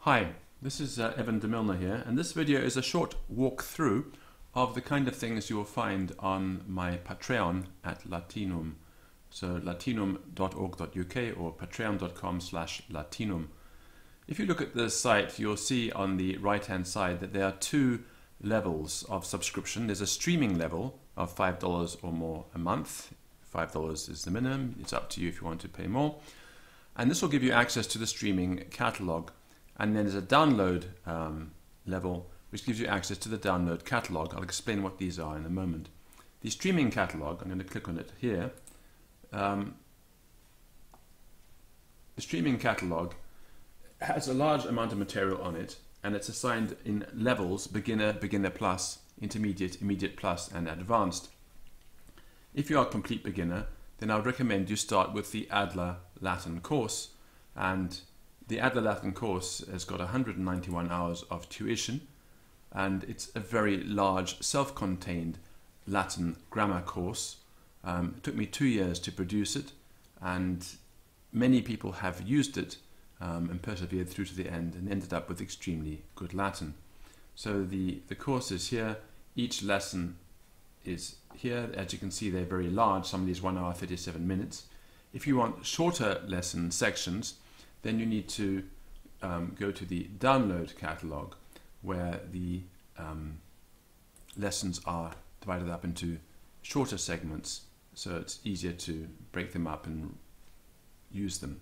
Hi, this is Evan de Milner here, and this video is a short walkthrough of the kind of things you will find on my Patreon at Latinum. So latinum.org.uk or patreon.com/latinum. If you look at the site, you'll see on the right hand side that there are two levels of subscription. There's a streaming level of $5 or more a month. $5 is the minimum. It's up to you if you want to pay more. And this will give you access to the streaming catalog. And then there's a download level, which gives you access to the download catalog. I'll explain what these are in a moment. The streaming catalog, I'm going to click on it here. The streaming catalog has a large amount of material on it, and it's assigned in levels: beginner, beginner plus, intermediate, immediate plus, and advanced. If you are a complete beginner, then I would recommend you start with the Adler Latin course, and the Adler Latin course has got 191 hours of tuition, and it's a very large self-contained Latin grammar course. It took me 2 years to produce it, and many people have used it and persevered through to the end and ended up with extremely good Latin. So the course is here. Each lesson is here. As you can see, they're very large. Some of these 1 hour 37 minutes. If you want shorter lesson sections, then you need to go to the download catalog, where the lessons are divided up into shorter segments, so it's easier to break them up and use them.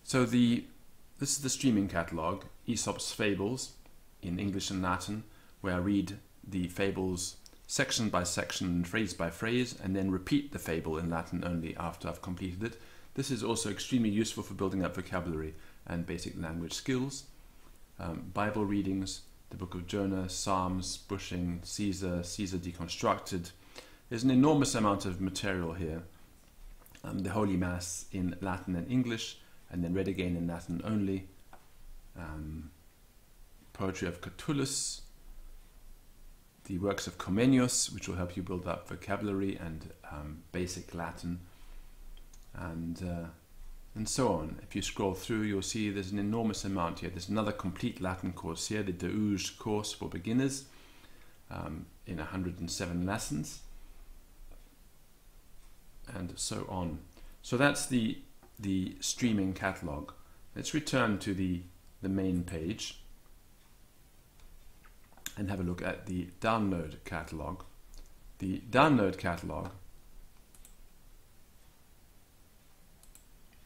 So this is the streaming catalog, Aesop's Fables in English and Latin, where I read the fables section by section, phrase by phrase, and then repeat the fable in Latin only after I've completed it. This is also extremely useful for building up vocabulary and basic language skills. Bible readings, the Book of Jonah, Psalms, Bushing, Caesar Deconstructed. There's an enormous amount of material here. The Holy Mass in Latin and English, and then read again in Latin only. Poetry of Catullus, the works of Comenius, which will help you build up vocabulary and basic Latin, and so on. If you scroll through, you'll see there's an enormous amount here. There's another complete Latin course here, the Deuge course for beginners, in 107 lessons, and so on. So that's the streaming catalog. Let's return to the main page and have a look at the download catalog. The download catalog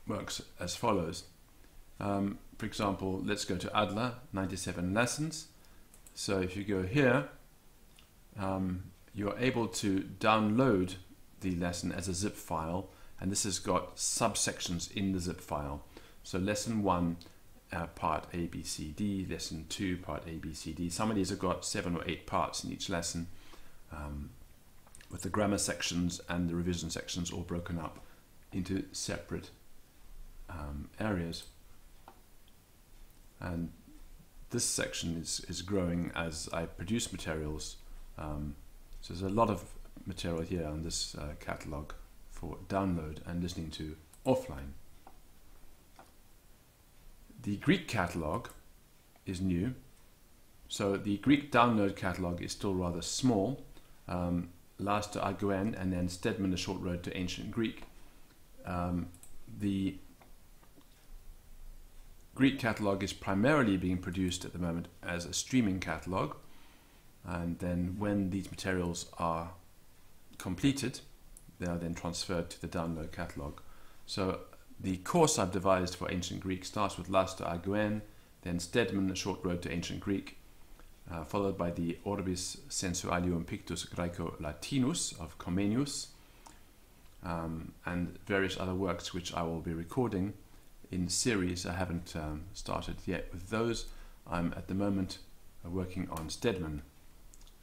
works as follows. For example, let's go to Adler, 97 lessons. So if you go here, you're able to download the lesson as a zip file, and this has got subsections in the zip file. So lesson 1, part A, B, C, D, lesson 2, part A, B, C, D. Some of these have got 7 or 8 parts in each lesson, with the grammar sections and the revision sections all broken up into separate areas. And this section is growing as I produce materials. So there's a lot of material here on this catalog for download and listening to offline. The Greek catalog is new. So the Greek download catalog is still rather small. Last to Arguen and then Stedman, A Short Road to Ancient Greek. The Greek catalog is primarily being produced at the moment as a streaming catalog, and then when these materials are completed, they are then transferred to the download catalog. So the course I've devised for Ancient Greek starts with Last to Arguen, then Stedman, A Short Road to Ancient Greek, followed by the Orbis Sensualium Pictus Graeco-Latinus of Comenius, and various other works which I will be recording in series. I haven't started yet with those. I'm at the moment working on Stedman,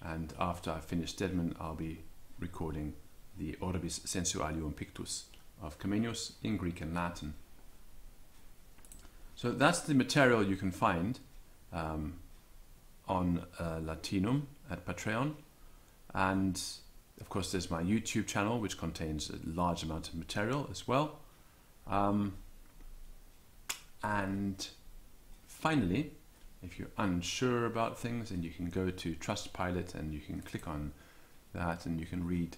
and after I finish Stedman, I'll be recording the Orbis Sensualium Pictus of Comenius in Greek and Latin. So that's the material you can find on Latinum at Patreon, and of course there's my YouTube channel, which contains a large amount of material as well. And finally, if you're unsure about things, then you can go to Trustpilot and you can click on that and you can read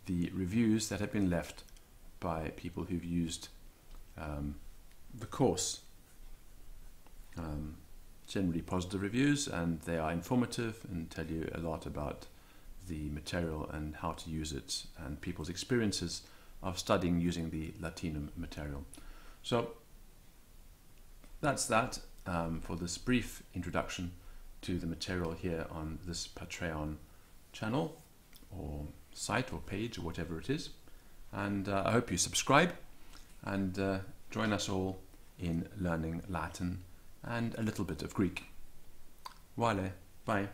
the reviews that have been left by people who've used the course. Generally positive reviews, and they are informative and tell you a lot about the material and how to use it and people's experiences of studying using the Latinum material. So that's that for this brief introduction to the material here on this Patreon channel or site or page or whatever it is. And I hope you subscribe and join us all in learning Latin and a little bit of Greek. Vale, bye.